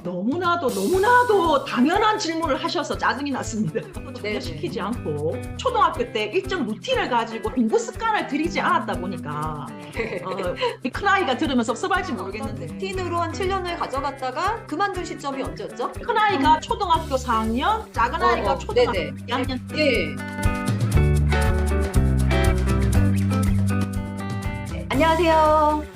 너무나도 당연한 질문을 하셔서 짜증이 났습니다. 네네. 전혀 시키지 않고 초등학교 때 일정 루틴을 가지고 공부 습관을 들이지 않았다 보니까 우리 큰아이가 들으면 섭섭할지 모르겠는데 루틴으로 한 7년을 가져갔다가 그만둔 시점이 언제였죠? 큰아이가 초등학교 4학년, 작은아이가 초등학교 네네. 2학년 예. 안녕하세요.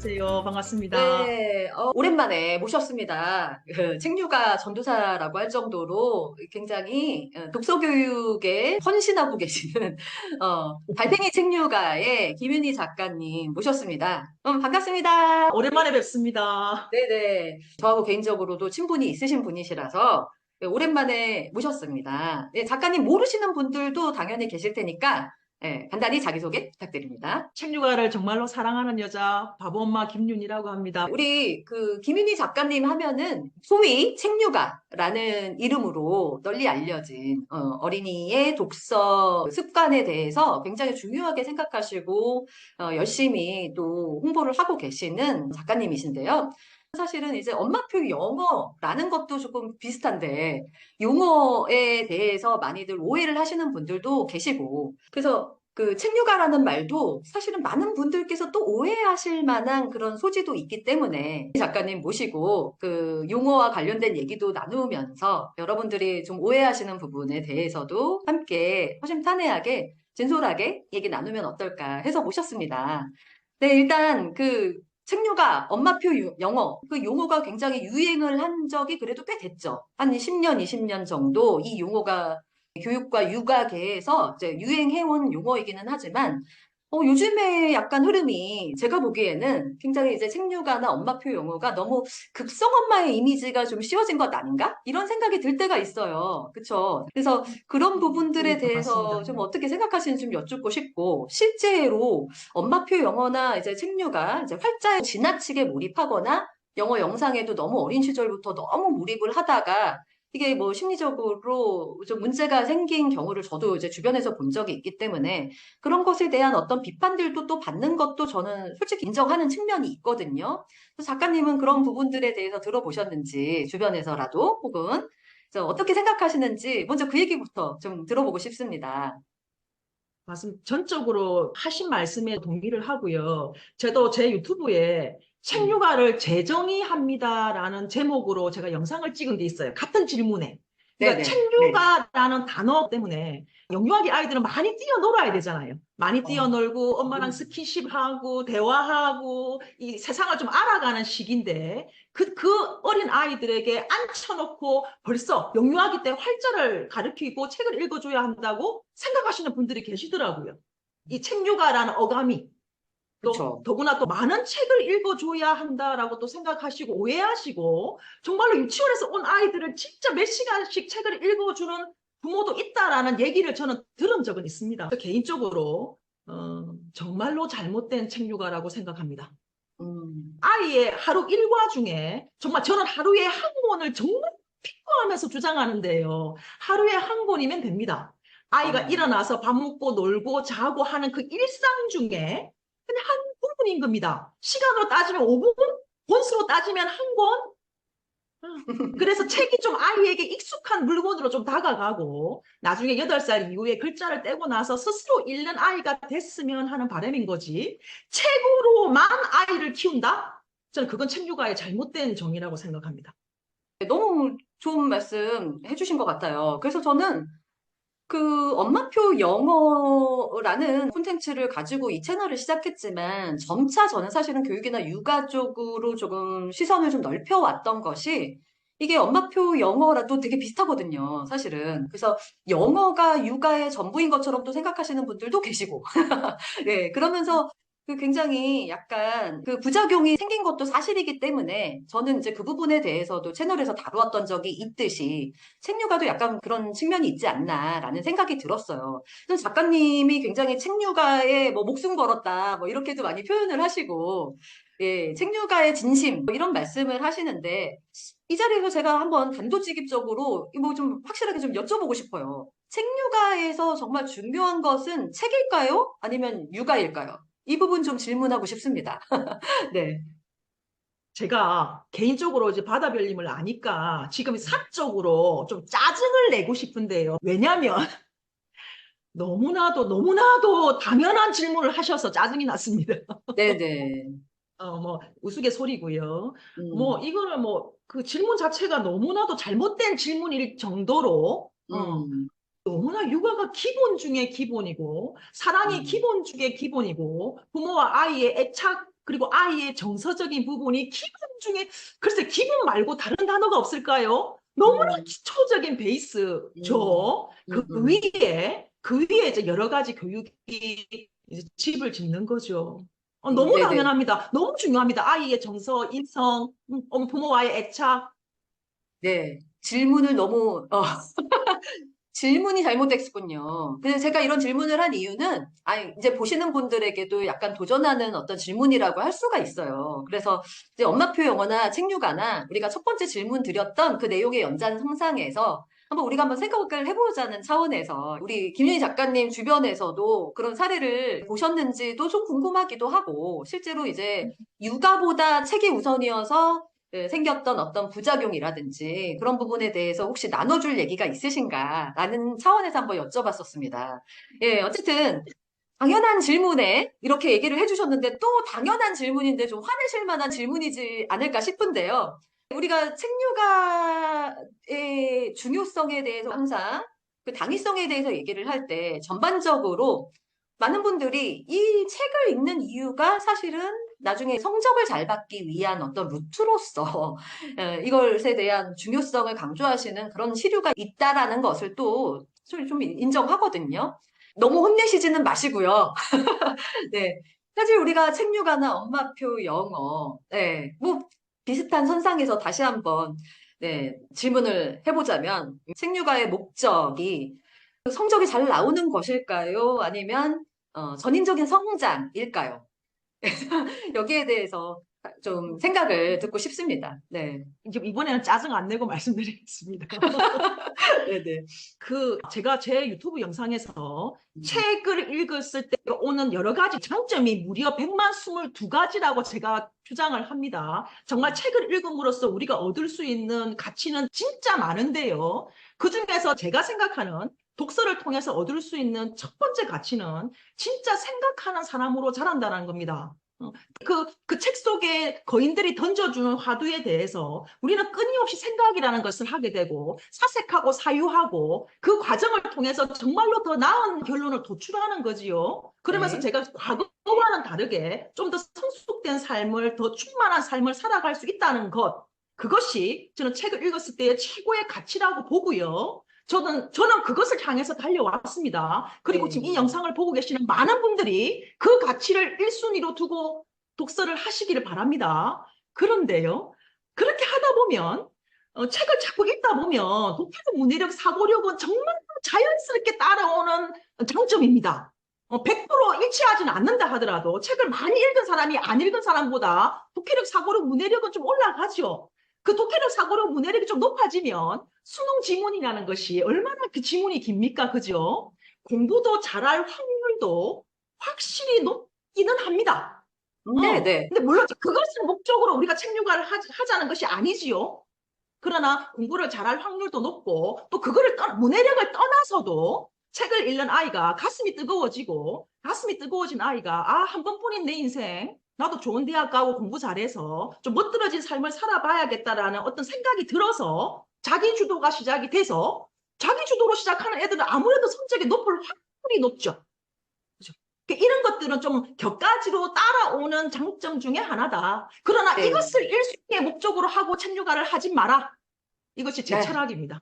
안녕하세요. 반갑습니다. 네, 오랜만에 모셨습니다. 책류가 전도사라고 할 정도로 굉장히 독서 교육에 헌신하고 계시는 달팽이 책류가의 김윤희 작가님 모셨습니다. 반갑습니다. 오랜만에 뵙습니다. 네네. 저하고 개인적으로도 친분이 있으신 분이시라서 네, 오랜만에 모셨습니다. 네, 작가님 모르시는 분들도 당연히 계실 테니까 네, 간단히 자기소개 부탁드립니다. 책류가를 정말로 사랑하는 여자 바보 엄마 김윤이라고 합니다. 우리 김윤희 작가님 하면은 소위 책류가라는 이름으로 널리 알려진 어린이의 독서 습관에 대해서 굉장히 중요하게 생각하시고 열심히 또 홍보를 하고 계시는 작가님이신데요. 사실은 이제 엄마표 영어라는 것도 조금 비슷한데 용어에 대해서 많이들 오해를 하시는 분들도 계시고 그래서 그 책류가라는 말도 사실은 많은 분들께서 또 오해하실 만한 그런 소지도 있기 때문에 작가님 모시고 그 용어와 관련된 얘기도 나누면서 여러분들이 좀 오해하시는 부분에 대해서도 함께 허심탄회하게 진솔하게 얘기 나누면 어떨까 해서 모셨습니다. 네, 일단 그 책류가 엄마표 영어 그 용어가 굉장히 유행을 한 적이 그래도 꽤 됐죠. 한 10년, 20년 정도 이 용어가 교육과 육아계에서 이제 유행해온 용어이기는 하지만 요즘에 약간 흐름이 제가 보기에는 굉장히 이제 책류가나 엄마표 용어가 너무 극성 엄마의 이미지가 좀 씌워진 것 아닌가? 이런 생각이 들 때가 있어요. 그쵸? 그래서 그런 부분들에 대해서 맞습니다. 좀 어떻게 생각하시는지 좀 여쭙고 싶고 실제로 엄마표 영어나 이제 책류가 이제 활자에 지나치게 몰입하거나 영어 영상에도 너무 어린 시절부터 너무 몰입을 하다가 이게 뭐 심리적으로 좀 문제가 생긴 경우를 저도 이제 주변에서 본 적이 있기 때문에 그런 것에 대한 어떤 비판들도 또 받는 것도 저는 솔직히 인정하는 측면이 있거든요. 그래서 작가님은 그런 부분들에 대해서 들어보셨는지 주변에서라도 혹은 어떻게 생각하시는지 먼저 그 얘기부터 좀 들어보고 싶습니다. 맞습니다. 전적으로 하신 말씀에 동의를 하고요. 저도 제 유튜브에 음. 책류가를 재정의합니다라는 제목으로 제가 영상을 찍은 게 있어요. 같은 질문에. 그러니까 네네. 네. 책류가라는 단어 때문에 영유아기 아이들은 많이 뛰어놀아야 되잖아요. 많이 어, 뛰어놀고 엄마랑 스킨십하고 대화하고 이 세상을 좀 알아가는 시기인데 그 어린 아이들에게 앉혀놓고 벌써 영유아기 때 활자를 가르치고 책을 읽어줘야 한다고 생각하시는 분들이 계시더라고요. 이 책류가라는 어감이 또 그쵸. 더구나 또 많은 책을 읽어줘야 한다라고 또 생각하시고 오해하시고 정말로 유치원에서 온 아이들을 진짜 몇 시간씩 책을 읽어주는 부모도 있다라는 얘기를 저는 들은 적은 있습니다. 개인적으로 정말로 잘못된 책류가라고 생각합니다. 음, 아이의 하루 일과 중에 정말 저는 하루에 한 권을 정말 피곤하면서 주장하는데요. 하루에 한 권이면 됩니다. 아이가 어, 일어나서 밥 먹고 놀고 자고 하는 그 일상 중에 그냥 한 부분인 겁니다. 시간으로 따지면 5분, 권수로 따지면 한 권. 그래서 책이 좀 아이에게 익숙한 물건으로 좀 다가가고 나중에 8살 이후에 글자를 떼고 나서 스스로 읽는 아이가 됐으면 하는 바람인 거지. 책으로만 아이를 키운다? 저는 그건 책육아의 잘못된 정의라고 생각합니다. 너무 좋은 말씀 해주신 것 같아요. 그래서 저는 그 엄마표 영어라는 콘텐츠를 가지고 이 채널을 시작했지만 점차 저는 사실은 교육이나 육아 쪽으로 조금 시선을 좀 넓혀왔던 것이 이게 엄마표 영어라도 되게 비슷하거든요, 사실은. 그래서 영어가 육아의 전부인 것처럼 또 생각하시는 분들도 계시고. 네, 그러면서 그 굉장히 약간 그 부작용이 생긴 것도 사실이기 때문에 저는 이제 그 부분에 대해서도 채널에서 다루었던 적이 있듯이 책류가도 약간 그런 측면이 있지 않나라는 생각이 들었어요. 그래서 작가님이 굉장히 책류가에 뭐 목숨 걸었다 뭐 이렇게도 많이 표현을 하시고 예, 책류가의 진심 뭐 이런 말씀을 하시는데 이 자리에서 제가 한번 단도직입적으로 뭐 좀 확실하게 좀 여쭤보고 싶어요. 책육아에서 정말 중요한 것은 책일까요? 아니면 육아일까요? 이 부분 좀 질문하고 싶습니다. 네. 제가 개인적으로 이제 바다별님을 아니까 지금 사적으로 좀 짜증을 내고 싶은데요. 왜냐면 너무나도 당연한 질문을 하셔서 짜증이 났습니다. 네네. 뭐, 우스갯소리고요. 뭐, 음, 이거는 뭐, 그 질문 자체가 너무나도 잘못된 질문일 정도로, 음, 너무나 육아가 기본 중에 기본이고, 사랑이 음, 기본 중에 기본이고, 부모와 아이의 애착, 그리고 아이의 정서적인 부분이 기본 중에, 글쎄, 기본 말고 다른 단어가 없을까요? 너무나 음, 기초적인 음, 베이스죠. 음, 음. 그 위에 이제 여러 가지 교육이 이제 집을 짓는 거죠. 너무 네네. 당연합니다. 너무 중요합니다. 아이의 정서, 인성, 부모와의 애착. 네. 질문을 너무, 질문이 잘못됐군요. 근데 제가 이런 질문을 한 이유는, 이제 보시는 분들에게도 약간 도전하는 어떤 질문이라고 할 수가 있어요. 그래서 이제 엄마표 영어나 책육아나 우리가 첫 번째 질문 드렸던 그 내용의 연장선상에서 우리가 한번 생각을 해보자는 차원에서 우리 김윤희 작가님 주변에서도 그런 사례를 보셨는지도 좀 궁금하기도 하고, 실제로 이제 육아보다 책이 우선이어서 생겼던 어떤 부작용이라든지 그런 부분에 대해서 혹시 나눠줄 얘기가 있으신가라는 차원에서 한번 여쭤봤었습니다. 예, 어쨌든 당연한 질문에 이렇게 얘기를 해주셨는데 또 당연한 질문인데 좀 화내실 만한 질문이지 않을까 싶은데요. 우리가 책류가의 중요성에 대해서 항상 그 당위성에 대해서 얘기를 할 때 전반적으로 많은 분들이 이 책을 읽는 이유가 사실은 나중에 성적을 잘 받기 위한 어떤 루트로서 이것에 대한 중요성을 강조하시는 그런 시류가 있다라는 것을 또 좀 인정하거든요. 너무 혼내시지는 마시고요. 네. 사실 우리가 책류가나 엄마표 영어, 네. 뭐 비슷한 선상에서 다시 한번 네, 질문을 해보자면 책류가의 목적이 성적이 잘 나오는 것일까요? 아니면 전인적인 성장일까요? 여기에 대해서 좀 생각을 듣고 싶습니다. 네. 이제 이번에는 짜증 안 내고 말씀드리겠습니다. 네네. 제가 제 유튜브 영상에서 음, 책을 읽었을 때 오는 여러 가지 장점이 무려 122가지라고 제가 주장을 합니다. 정말 책을 읽음으로써 우리가 얻을 수 있는 가치는 진짜 많은데요. 그중에서 제가 생각하는 독서를 통해서 얻을 수 있는 첫 번째 가치는 진짜 생각하는 사람으로 자란다는 겁니다. 그 책 속에 거인들이 던져주는 화두에 대해서 우리는 끊임없이 생각이라는 것을 하게 되고 사색하고 사유하고 그 과정을 통해서 정말로 더 나은 결론을 도출하는 거지요. 그러면서 네. 제가 과거와는 다르게 좀 더 성숙된 삶을, 더 충만한 삶을 살아갈 수 있다는 것. 그것이 저는 책을 읽었을 때의 최고의 가치라고 보고요. 저는 그것을 향해서 달려왔습니다. 그리고 네. 지금 이 영상을 보고 계시는 많은 분들이 그 가치를 1순위로 두고 독서를 하시기를 바랍니다. 그런데요, 그렇게 하다 보면, 책을 자꾸 읽다 보면, 독해적 문해력, 사고력은 정말 자연스럽게 따라오는 장점입니다. 100% 일치하지는 않는다 하더라도, 책을 많이 읽은 사람이 안 읽은 사람보다 독해력, 사고력, 문해력은 좀 올라가죠. 그 독해력, 사고력, 문해력이 좀 높아지면, 수능 지문이라는 것이 얼마나 그 지문이 깁니까? 그죠? 공부도 잘할 확률도 확실히 높기는 합니다. 네, 네. 근데 물론 그것을 목적으로 우리가 책육아를 하자는 것이 아니지요. 그러나 공부를 잘할 확률도 높고 또 그거를 문해력을 떠나서도 책을 읽는 아이가 가슴이 뜨거워진 아이가 한 번뿐인 내 인생 나도 좋은 대학 가고 공부 잘해서 좀 멋들어진 삶을 살아봐야겠다라는 어떤 생각이 들어서 자기 주도가 시작이 돼서 자기 주도로 시작하는 애들은 아무래도 성적이 높을 확률이 높죠. 그죠? 이런 것들은 좀 격가지로 따라오는 장점 중에 하나다. 그러나 네. 이것을 1순위의 목적으로 하고 책류가를 하지 마라. 이것이 제 네. 철학입니다.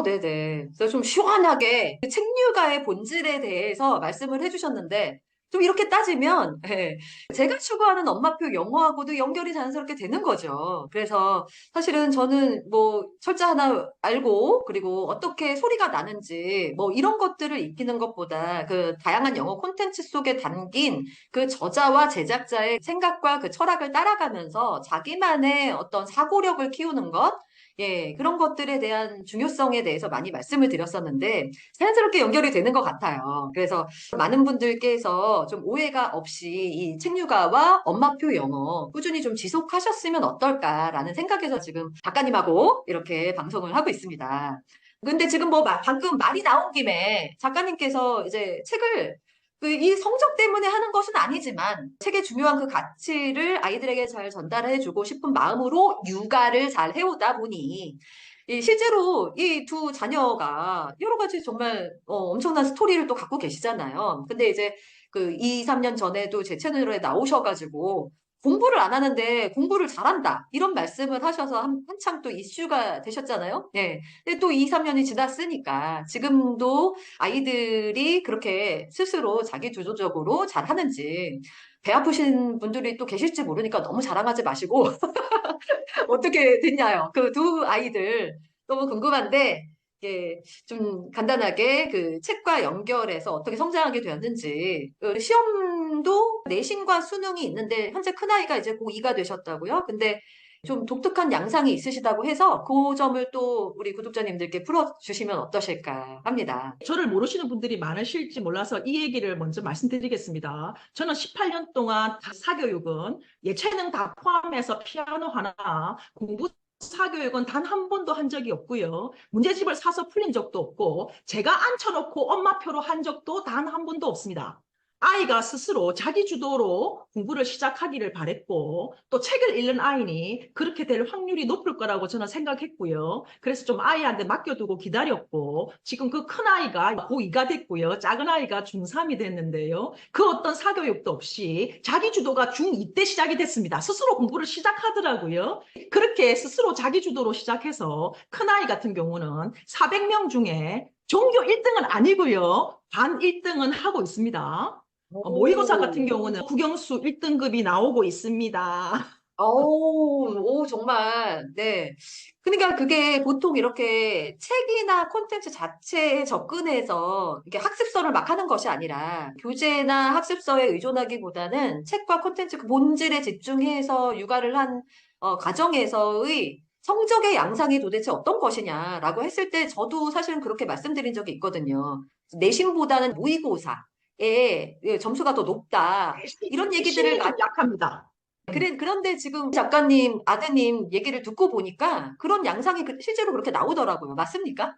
네네. 그래서 좀 시원하게 그 책류가의 본질에 대해서 말씀을 해주셨는데, 좀 이렇게 따지면, 제가 추구하는 엄마표 영어하고도 연결이 자연스럽게 되는 거죠. 그래서 사실은 저는 뭐 철자 하나 알고, 그리고 어떻게 소리가 나는지, 뭐 이런 것들을 익히는 것보다 그 다양한 영어 콘텐츠 속에 담긴 그 저자와 제작자의 생각과 그 철학을 따라가면서 자기만의 어떤 사고력을 키우는 것, 예, 그런 것들에 대한 중요성에 대해서 많이 말씀을 드렸었는데 자연스럽게 연결이 되는 것 같아요. 그래서 많은 분들께서 좀 오해가 없이 이 책육아와 엄마표 영어 꾸준히 좀 지속하셨으면 어떨까라는 생각에서 지금 작가님하고 이렇게 방송을 하고 있습니다. 근데 지금 뭐 방금 말이 나온 김에 작가님께서 이제 책을 이 성적 때문에 하는 것은 아니지만 책의 중요한 그 가치를 아이들에게 잘 전달해주고 싶은 마음으로 육아를 잘 해오다 보니 실제로 이 두 자녀가 여러 가지 정말 엄청난 스토리를 또 갖고 계시잖아요. 근데 이제 그 2, 3년 전에도 제 채널에 나오셔가지고 공부를 안 하는데 공부를 잘한다. 이런 말씀을 하셔서 한창 또 이슈가 되셨잖아요. 네. 근데 또 2, 3년이 지났으니까 지금도 아이들이 그렇게 스스로 자기 주도적으로 잘하는지 배 아프신 분들이 또 계실지 모르니까 너무 자랑하지 마시고 어떻게 됐냐요? 그 두 아이들 너무 궁금한데 좀 간단하게 그 책과 연결해서 어떻게 성장하게 되었는지 시험도 내신과 수능이 있는데 현재 큰아이가 이제 고2가 되셨다고요? 근데 좀 독특한 양상이 있으시다고 해서 그 점을 또 우리 구독자님들께 풀어주시면 어떠실까 합니다. 저를 모르시는 분들이 많으실지 몰라서 이 얘기를 먼저 말씀드리겠습니다. 저는 18년 동안 다 사교육은 예체능 다 포함해서 피아노 하나, 공부 사교육은 단 한 번도 한 적이 없고요. 문제집을 사서 풀린 적도 없고 제가 앉혀놓고 엄마표로 한 적도 단 한 번도 없습니다. 아이가 스스로 자기 주도로 공부를 시작하기를 바랬고 또 책을 읽는 아이니 그렇게 될 확률이 높을 거라고 저는 생각했고요. 그래서 좀 아이한테 맡겨두고 기다렸고 지금 그 큰 아이가 고2가 됐고요. 작은 아이가 중3이 됐는데요. 그 어떤 사교육도 없이 자기 주도가 중2 때 시작이 됐습니다. 스스로 공부를 시작하더라고요. 그렇게 스스로 자기 주도로 시작해서 큰 아이 같은 경우는 400명 중에 전교 1등은 아니고요. 반 1등은 하고 있습니다. 모의고사 같은 오. 경우는 국영수 1등급이 나오고 있습니다. 오, 정말, 네. 그러니까 그게 보통 이렇게 책이나 콘텐츠 자체에 접근해서 이게 학습서를 막 하는 것이 아니라 교재나 학습서에 의존하기보다는 책과 콘텐츠 그 본질에 집중해서 육아를 한 과정에서의 성적의 양상이 도대체 어떤 것이냐라고 했을 때 저도 사실은 그렇게 말씀드린 적이 있거든요. 내신보다는 모의고사에 점수가 더 높다. 이런 얘기들을 신이 좀 약합니다. 그런데 지금 작가님, 아드님 얘기를 듣고 보니까 그런 양상이 실제로 그렇게 나오더라고요. 맞습니까?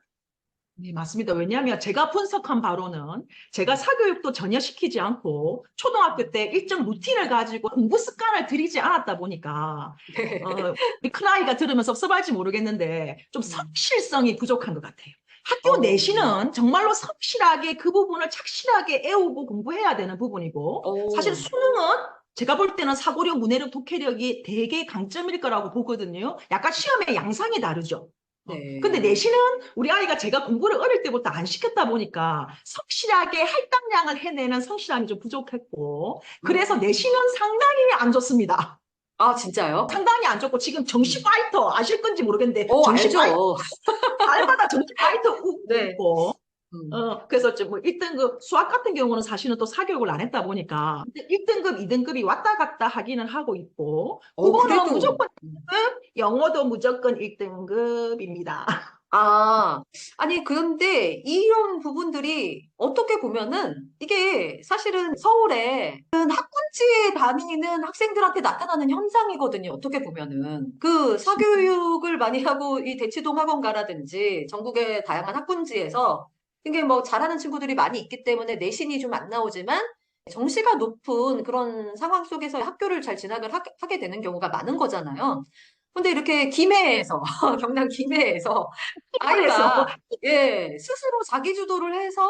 네, 맞습니다. 왜냐하면 제가 분석한 바로는 제가 사교육도 전혀 시키지 않고 초등학교 때 일정 루틴을 가지고 공부 습관을 들이지 않았다 보니까 우리 큰아이가 들으면서 섭섭할지 모르겠는데 좀 음. 성실성이 부족한 것 같아요. 학교 어, 내신은 정말로 성실하게 그 부분을 착실하게 애우고 공부해야 되는 부분이고 사실 어, 수능은 제가 볼 때는 사고력, 문해력, 독해력이 되게 강점일 거라고 보거든요. 약간 시험의 양상이 다르죠. 근데 네. 내신은 우리 아이가 제가 공부를 어릴 때부터 안 시켰다 보니까 성실하게 할당량을 해내는 성실함이 좀 부족했고 그래서 음. 내신은 상당히 안 좋습니다. 아, 진짜요? 상당히 안 좋고 지금 정시 음. 파이터 아실 건지 모르겠는데 정시 파이터 알죠. 날마다 정시 파이터 네. 있고 음. 그래서 좀 뭐 1등급 수학 같은 경우는 사실은 또 사교육을 안 했다 보니까 1등급, 2등급이 왔다 갔다 하기는 하고 있고 국어는 그래도. 무조건 1등급, 영어도 무조건 1등급입니다. 아니, 그런데 이런 부분들이 어떻게 보면은 이게 사실은 서울에 학군지에 다니는 학생들한테 나타나는 현상이거든요. 어떻게 보면은. 그 사교육을 많이 하고 이 대치동 학원가라든지 전국의 다양한 학군지에서 이게 뭐 잘하는 친구들이 많이 있기 때문에 내신이 좀 안 나오지만 정시가 높은 그런 상황 속에서 학교를 잘 진학을 하게 되는 경우가 많은 거잖아요. 근데 이렇게 김해에서, 경남 김해에서 그래서 아이가 스스로 자기 주도를 해서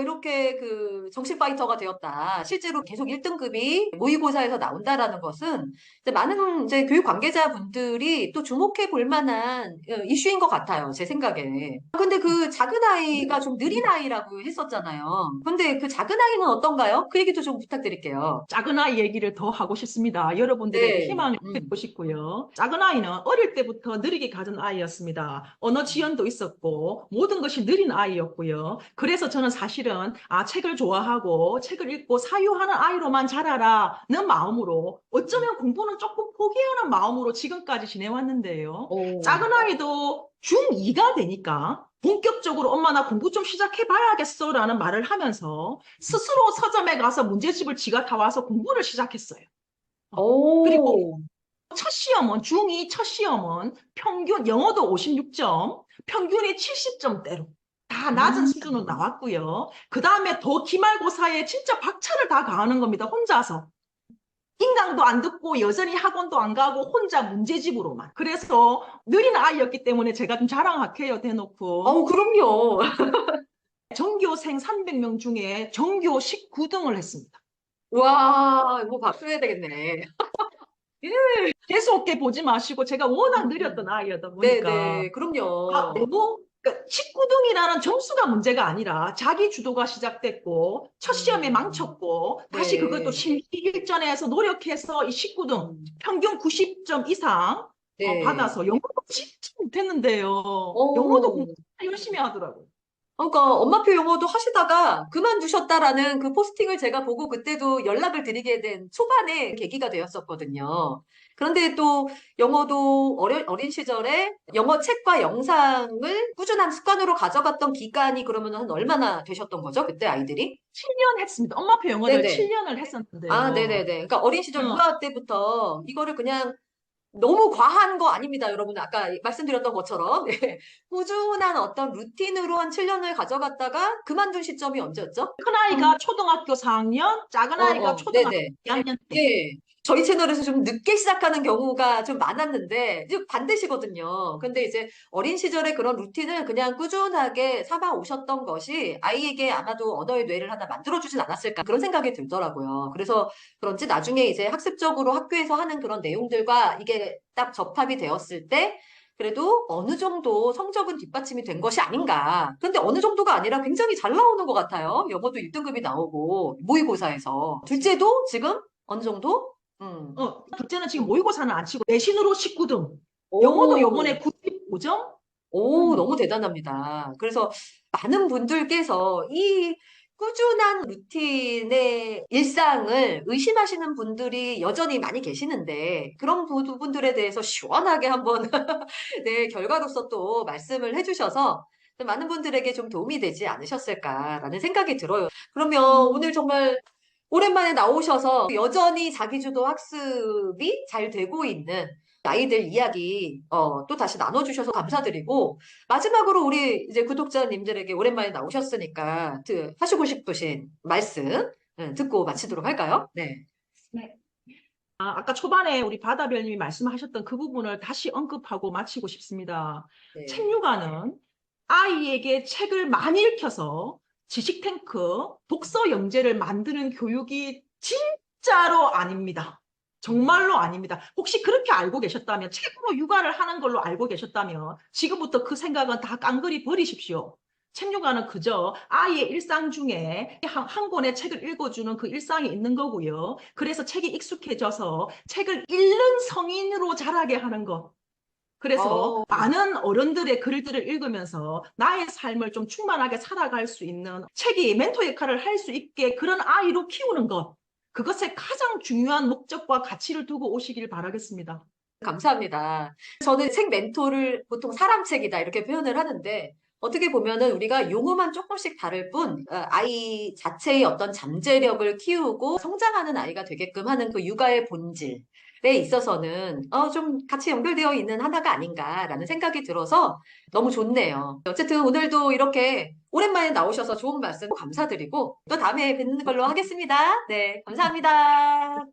이렇게 그 정식 파이터가 되었다. 실제로 계속 1등급이 모의고사에서 나온다라는 것은 이제 많은 이제 교육 관계자분들이 또 주목해 볼 만한 이슈인 것 같아요. 제 생각에. 근데 그 작은 아이가 좀 느린 아이라고 했었잖아요. 근데 그 작은 아이는 어떤가요? 그 얘기도 좀 부탁드릴게요. 작은 아이 얘기를 더 하고 싶습니다. 여러분들에게 네. 희망을 주고 싶고요. 작은 아이 아이는 어릴 때부터 느리게 가진 아이였습니다. 언어 지연도 있었고 모든 것이 느린 아이였고요. 그래서 저는 사실은 책을 좋아하고 책을 읽고 사유하는 아이로만 자라라는 마음으로 어쩌면 공부는 조금 포기하는 마음으로 지금까지 지내왔는데요. 오, 작은 아이도 중2가 되니까 본격적으로 엄마 나 공부 좀 시작해봐야겠어 라는 말을 하면서 스스로 서점에 가서 문제집을 지가 다 와서 공부를 시작했어요. 그리고 오, 첫 시험은, 중2 첫 시험은 평균, 영어도 56점, 평균이 70점대로 다 낮은 음, 수준으로 나왔고요. 그 다음에 더 기말고사에 진짜 박차를 다 가하는 겁니다. 혼자서. 인강도 안 듣고 여전히 학원도 안 가고 혼자 문제집으로만. 그래서 느린 아이였기 때문에 제가 좀 자랑할게요, 대놓고. 그럼요. 전교생 300명 중에 전교 19등을 했습니다. 와, 이거 박수 해야 되겠네. 재수없게 보지 마시고 제가 워낙 느렸던 음. 아이였다 보니까 네네, 그럼요. 너무 그러니까 19등이라는 점수가 문제가 아니라 자기 주도가 시작됐고 첫 시험에 음, 망쳤고 다시 그것도 네. 심기일전에서 노력해서 이 19등 음, 평균 90점 이상 네. 받아서 영어도 진짜 못했는데요. 영어도 공부 오. 열심히 하더라고요. 그러니까 엄마표 영어도 하시다가 그만두셨다라는 그 포스팅을 제가 보고 그때도 연락을 드리게 된 초반에 계기가 되었었거든요. 그런데 또 영어도 어린 시절에 영어 책과 영상을 꾸준한 습관으로 가져갔던 기간이 그러면 한 얼마나 되셨던 거죠? 그때 아이들이? 7년 했습니다. 엄마표 영어를 네네. 7년을 아, 했었는데요. 네네네. 그러니까 어린 시절 어, 유아 때부터 이거를 그냥 너무 과한 거 아닙니다, 여러분. 아까 말씀드렸던 것처럼. 네. 꾸준한 어떤 루틴으로 한 7년을 가져갔다가 그만둔 시점이 언제였죠? 큰아이가 초등학교 4학년, 작은 아이가 초등학교 네네. 2학년 때. 예. 저희 채널에서 좀 늦게 시작하는 경우가 좀 많았는데, 이제 반대시거든요. 근데 이제 어린 시절에 그런 루틴을 그냥 꾸준하게 삼아 오셨던 것이 아이에게 아마도 언어의 뇌를 하나 만들어주진 않았을까 그런 생각이 들더라고요. 그래서 그런지 나중에 이제 학습적으로 학교에서 하는 그런 내용들과 이게 딱 접합이 되었을 때, 그래도 어느 정도 성적은 뒷받침이 된 것이 아닌가. 근데 어느 정도가 아니라 굉장히 잘 나오는 것 같아요. 영어도 1등급이 나오고, 모의고사에서. 둘째도 지금 어느 정도? 둘째는 지금 모의고사는 안 치고 내신으로 19등. 영어도 오, 요번에 95점? 오, 너무 대단합니다. 그래서 많은 분들께서 이 꾸준한 루틴의 일상을 의심하시는 분들이 여전히 많이 계시는데, 그런 부분들에 대해서 시원하게 한번, 네, 결과로서 또 말씀을 해주셔서 많은 분들에게 좀 도움이 되지 않으셨을까라는 생각이 들어요. 그러면 오늘 정말 오랜만에 나오셔서 여전히 자기주도 학습이 잘 되고 있는 아이들 이야기 또 다시 나눠주셔서 감사드리고 마지막으로 우리 이제 구독자님들에게 오랜만에 나오셨으니까 하시고 싶으신 말씀 듣고 마치도록 할까요? 네. 네. 아까 초반에 우리 바다별님이 말씀하셨던 그 부분을 다시 언급하고 마치고 싶습니다. 네. 책류가는 아이에게 책을 많이 읽혀서 지식 탱크, 독서 영재를 만드는 교육이 진짜로 아닙니다. 정말로 아닙니다. 혹시 그렇게 알고 계셨다면, 책으로 육아를 하는 걸로 알고 계셨다면, 지금부터 그 생각은 다 깡그리 버리십시오. 책육아는 그저 아이의 일상 중에 한 권의 책을 읽어주는 그 일상이 있는 거고요. 그래서 책이 익숙해져서 책을 읽는 성인으로 자라게 하는 것. 그래서 어, 많은 어른들의 글들을 읽으면서 나의 삶을 좀 충만하게 살아갈 수 있는 책이 멘토 역할을 할 수 있게 그런 아이로 키우는 것. 그것에 가장 중요한 목적과 가치를 두고 오시길 바라겠습니다. 감사합니다. 저는 책 멘토를 보통 사람책이다 이렇게 표현을 하는데 어떻게 보면은 우리가 용어만 조금씩 다를 뿐 아이 자체의 어떤 잠재력을 키우고 성장하는 아이가 되게끔 하는 그 육아의 본질에 있어서는 좀 같이 연결되어 있는 하나가 아닌가라는 생각이 들어서 너무 좋네요. 어쨌든 오늘도 이렇게 오랜만에 나오셔서 좋은 말씀 감사드리고 또 다음에 뵙는 걸로 하겠습니다. 네, 감사합니다.